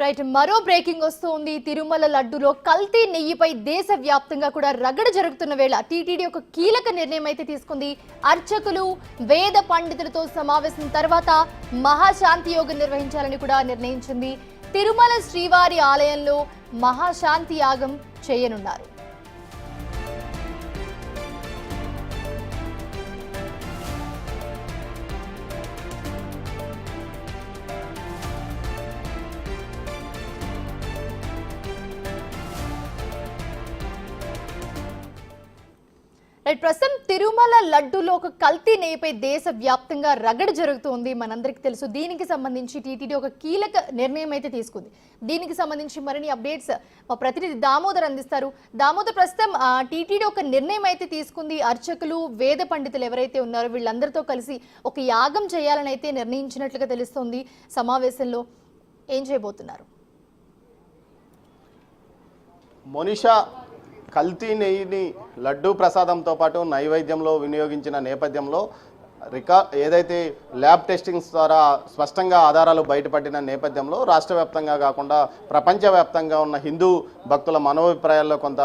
Right, మరో breaking వస్తుంది. తిరుమల లడ్డులో కల్తీ నెయ్యిపై దేశవ్యాప్తంగా కూడా రగడ జరుగుతున్న వేళ టీటీడీ ఒక కీలక నిర్ణయం అయితే తీసుకుంది. అర్చకులు వేద పండితులతో సమావేశం తర్వాత మహాశాంతి యోగం నిర్వహించాలని కూడా నిర్ణయించింది. తిరుమల శ్రీవారి ఆలయంలో మహాశాంతి యాగం చేయనున్నారు. ప్రస్తుతం తిరుమల లడ్డూలో ఒక కల్తీ నెయ్యిపై దేశవ్యాప్తంగా రగడ జరుగుతుంది, మనందరికీ తెలుసు. దీనికి సంబంధించి టీటీడీ ఒక కీలక నిర్ణయం అయితే తీసుకుంది. దీనికి సంబంధించి మరిన్ని అప్డేట్స్ మా ప్రతినిధి దామోదర్ అందిస్తారు. దామోదర్, ప్రస్తుతం టీటీడీ ఒక నిర్ణయం అయితే తీసుకుంది. అర్చకులు వేద పండితులు ఎవరైతే ఉన్నారో వీళ్ళందరితో కలిసి ఒక యాగం చేయాలని అయితే నిర్ణయించినట్లుగా తెలుస్తోంది. సమావేశంలో ఏం చేయబోతున్నారు? మోనిషా, కల్తీ నెయ్యిని లడ్డూ ప్రసాదంతో పాటు నైవేద్యంలో వినియోగించిన నేపథ్యంలో ఏదైతే ల్యాబ్ టెస్టింగ్స్ ద్వారా స్పష్టంగా ఆధారాలు బయటపడిన నేపథ్యంలో రాష్ట్ర వ్యాప్తంగా కాకుండా ప్రపంచవ్యాప్తంగా ఉన్న హిందూ భక్తుల మనోభిప్రాయాల్లో కొంత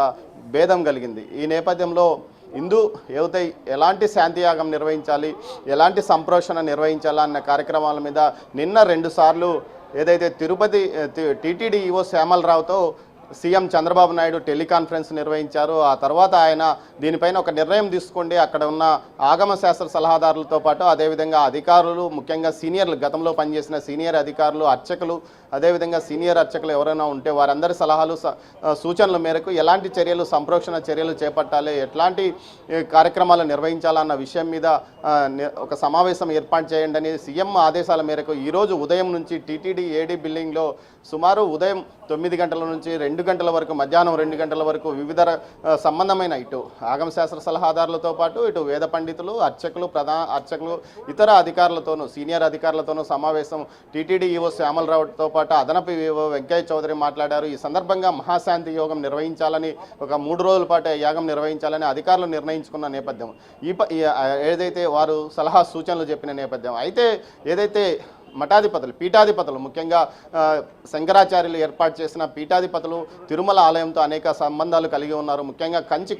భేదం కలిగింది. ఈ నేపథ్యంలో ఏదైతే ఎలాంటి శాంతియాగం నిర్వహించాలి, ఎలాంటి సంప్రోషణ నిర్వహించాలా అన్న కార్యక్రమాల మీద నిన్న 2 సార్లు ఏదైతే తిరుపతి టీటీడీ ఈవో శ్యామలరావుతో సీఎం చంద్రబాబు నాయుడు టెలికాన్ఫరెన్స్ నిర్వహించారు. ఆ తర్వాత ఆయన దీనిపైన ఒక నిర్ణయం తీసుకోండి, అక్కడ ఉన్న ఆగమ శాస్త్ర సలహాదారులతో పాటు అదేవిధంగా అధికారులు, ముఖ్యంగా సీనియర్లు, గతంలో పనిచేసిన సీనియర్ అధికారులు, అర్చకులు, అదేవిధంగా సీనియర్ అర్చకులు ఎవరైనా ఉంటే వారందరి సలహాలు సూచనల మేరకు ఎలాంటి చర్యలు, సంప్రోక్షణ చర్యలు చేపట్టాలి, ఎట్లాంటి కార్యక్రమాలు నిర్వహించాలన్న విషయం మీద ఒక సమావేశం ఏర్పాటు చేయండి అని సీఎం ఆదేశాల మేరకు ఈరోజు ఉదయం నుంచి టీటీడీ ఏడీ బిల్డింగ్లో సుమారు ఉదయం 9 గంటల నుంచి 2 గంటల వరకు, మధ్యాహ్నం 2 గంటల వరకు వివిధ సంబంధమైన ఇటు ఆగమశాస్త్ర సలహాదారులతో పాటు ఇటు వేద పండితులు, అర్చకులు, అర్చకులు, ఇతర అధికారులతోనూ, సీనియర్ అధికారులతోనూ సమావేశం టీటీడీ ఈవో శ్యామలరావుతో పాటు అదనపు ఈవో వెంకయ్య చౌదరి మాట్లాడారు. ఈ సందర్భంగా మహాశాంతి యోగం నిర్వహించాలని, ఒక 3 రోజుల పాటు యాగం నిర్వహించాలని అధికారులు నిర్ణయించుకున్న నేపథ్యం, ఏదైతే వారు సలహా సూచనలు చెప్పిన నేపథ్యం. అయితే ఏదైతే మఠాధిపతులు, పీఠాధిపతులు, ముఖ్యంగా శంకరాచార్యులు ఏర్పాటు చేసిన పీఠాధిపతులు తిరుమల ఆలయంతో అనేక సంబంధాలు కలిగి ఉన్నారు. ముఖ్యంగా కంచి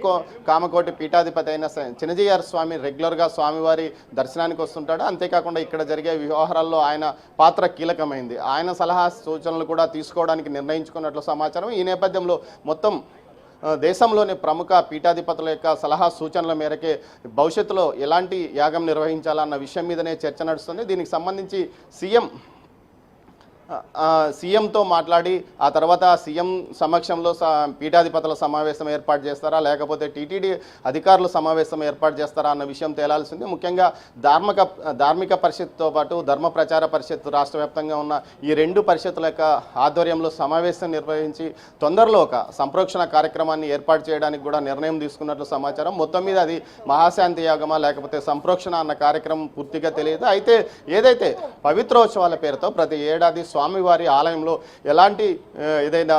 కామకోటి పీఠాధిపతి అయిన చినజీఆర్ స్వామి రెగ్యులర్గా స్వామివారి దర్శనానికి వస్తుంటాడు. అంతేకాకుండా ఇక్కడ జరిగే వ్యవహారాల్లో ఆయన పాత్ర కీలకమైంది. ఆయన సలహా సూచనలు కూడా తీసుకోవడానికి నిర్ణయించుకున్నట్లు సమాచారం. ఈ నేపథ్యంలో మొత్తం దేశంలోని ప్రముఖ పీఠాధిపతుల యొక్క సలహా సూచనల మేరకే భవిష్యత్తులో ఎలాంటి యాగం నిర్వహించాలన్న విషయం మీదనే చర్చ నడుస్తుంది. దీనికి సంబంధించి సీఎంతో మాట్లాడి ఆ తర్వాత సీఎం సమక్షంలో పీఠాధిపతుల సమావేశం ఏర్పాటు చేస్తారా, లేకపోతే టీటీడీ అధికారుల సమావేశం ఏర్పాటు చేస్తారా అన్న విషయం తేలాల్సింది. ముఖ్యంగా ధార్మిక పరిషత్తో పాటు ధర్మ ప్రచార పరిషత్ రాష్ట్ర వ్యాప్తంగా ఉన్న ఈ 2 పరిషత్తుల యొక్క ఆధ్వర్యంలో సమావేశం నిర్వహించి తొందరలో ఒక సంప్రోక్షణ కార్యక్రమాన్ని ఏర్పాటు చేయడానికి కూడా నిర్ణయం తీసుకున్నట్లు సమాచారం. మొత్తం మీద అది మహాశాంతి యాగమా లేకపోతే సంప్రోక్షణ అన్న కార్యక్రమం పూర్తిగా తెలియదు. అయితే ఏదైతే పవిత్రోత్సవాల పేరుతో ప్రతి ఏడాది స్వామివారి ఆలయంలో ఎలాంటి ఏదైనా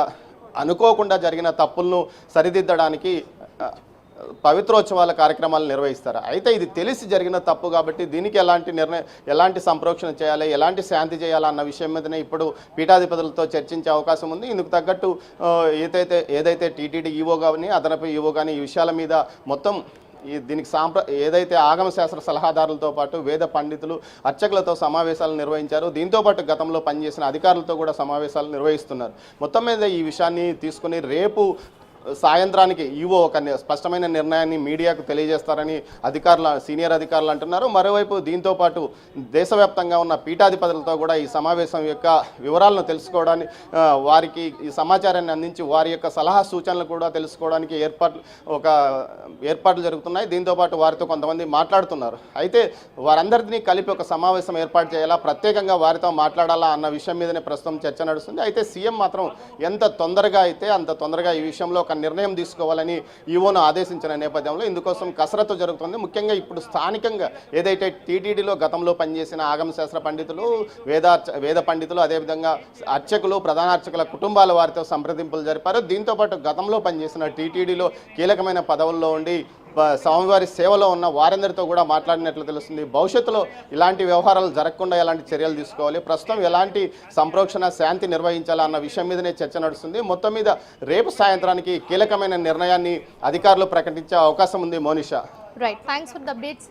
అనుకోకుండా జరిగిన తప్పులను సరిదిద్దడానికి పవిత్రోత్సవాల కార్యక్రమాలు నిర్వహిస్తారు. అయితే ఇది తెలిసి జరిగిన తప్పు కాబట్టి దీనికి ఎలాంటి సంప్రోక్షణ చేయాలి, ఎలాంటి శాంతి చేయాలి అన్న విషయం మీదనే ఇప్పుడు పీఠాధిపతులతో చర్చించే అవకాశం ఉంది. ఇందుకు తగ్గట్టు ఏదైతే టీటీడీ ఈవో కానీ అదనపు ఈవో కానీ ఈ విషయాల మీద మొత్తం దీనికి ఏదైతే ఆగమ శాస్త్ర సలహాదారులతో పాటు వేద పండితులు, అర్చకులతో సమావేశాలు నిర్వహించారు. దీంతోపాటు గతంలో పనిచేసిన అధికారులతో కూడా సమావేశాలు నిర్వహిస్తున్నారు. మొత్తం మీద ఈ విషయాన్ని తీసుకుని రేపు సాయంత్రానికి ఈవో ఒక స్పష్టమైన నిర్ణయాన్ని మీడియాకు తెలియజేస్తారని సీనియర్ అధికారులు అంటున్నారు. మరోవైపు దీంతోపాటు దేశవ్యాప్తంగా ఉన్న పీఠాధిపతులతో కూడా ఈ సమావేశం యొక్క వివరాలను తెలుసుకోవడానికి, వారికి ఈ సమాచారాన్ని అందించి వారి యొక్క సలహా సూచనలు కూడా తెలుసుకోవడానికి ఏర్పాట్లు జరుగుతున్నాయి. దీంతోపాటు వారితో కొంతమంది మాట్లాడుతున్నారు. అయితే వారందరినీ కలిపి ఒక సమావేశం ఏర్పాటు చేయాలా, ప్రత్యేకంగా వారితో మాట్లాడాలా అన్న విషయం మీదనే ప్రస్తుతం చర్చ నడుస్తుంది. అయితే సీఎం మాత్రం ఎంత తొందరగా అయితే అంత తొందరగా ఈ విషయంలో నిర్ణయం తీసుకోవాలని ఈవోను ఆదేశించిన నేపథ్యంలో ఇందుకోసం కసరత్తు జరుగుతుంది. ముఖ్యంగా ఇప్పుడు స్థానికంగా ఏదైతే టీటీడీలో గతంలో పనిచేసిన ఆగమ శాస్త్ర పండితులు, వేద పండితులు, అదేవిధంగా అర్చకులు, ప్రధాన అర్చకుల కుటుంబాల వారితో సంప్రదింపులు జరిపారు. దీంతోపాటు గతంలో పనిచేసిన టీటీడీలో కీలకమైన పదవుల్లో ఉండి స్వామివారి సేవలో ఉన్న వారందరితో కూడా మాట్లాడినట్లు తెలుస్తుంది. భవిష్యత్తులో ఇలాంటి వ్యవహారాలు జరగకుండా ఎలాంటి చర్యలు తీసుకోవాలి, ప్రస్తుతం ఎలాంటి సంప్రోక్షణ శాంతి నిర్వహించాలా అన్న విషయం మీదనే చర్చ నడుస్తుంది. మొత్తం మీద రేపు సాయంత్రానికి కీలకమైన నిర్ణయాన్ని అధికారులు ప్రకటించే అవకాశం ఉంది. Monisha, right, thanks for the updates.